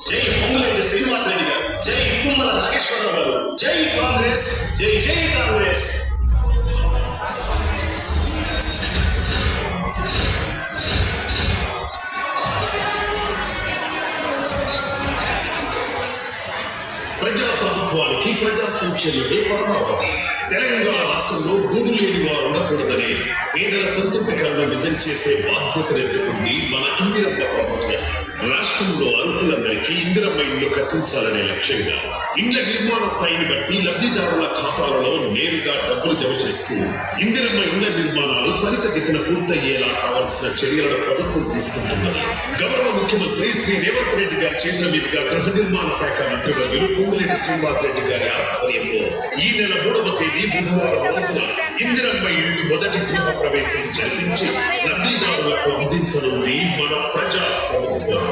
జై పొంగులేటి శ్రీనివాసరెడ్డి గారు, జై తుమ్మల నాగేశ్వరరావు గారు, జై కాంగ్రెస్, జై జై కాంగ్రెస్. ప్రజాప్రభుత్వానికి ప్రజా సంక్షేమమే పరమావధి. తెలంగాణ రాష్ట్రంలో గూడు లేని వారు ఉండకూడదని పేదల సంతృప్తికరణ నిజం చేసే బాధ్యతనెత్తుకుంది మన ఇందిరమ్మ ప్రభుత్వం. రాష్ట్రంలో అర్హులందరికీ ఇందిరమ్మ ఇళ్లు కట్టించాలనే లక్ష్యంగా ఇండ్ల నిర్మాణ స్థాయిని బట్టి లబ్ధిదారుల ఖాతాలలో నేరుగా డబ్బులు జమ చేస్తూ ఇందిరమ్మ ఇళ్ల నిర్మాణాలు త్వరితగతిన పూర్తయ్యేలా కావాల్సిన చర్యలను ప్రభుత్వం తీసుకుంటున్నది. గౌరవ ముఖ్యమంత్రి శ్రీ రేవంత్ రెడ్డి గారి చేతుల మీదుగా గృహ నిర్మాణ శాఖ మంత్రివర్యులు పొంగులేటి శ్రీనివాసరెడ్డి గారి ఆధ్వర్యంలో ఈ నెల 3వ తేదీ బుధవారం రోజున ఇందిరమ్మ ఇళ్లు మొదటి గృహ ప్రవేశం జరిపించి లబ్ధిదారులకు అందించనుంది మన ప్రజా ప్రభుత్వం.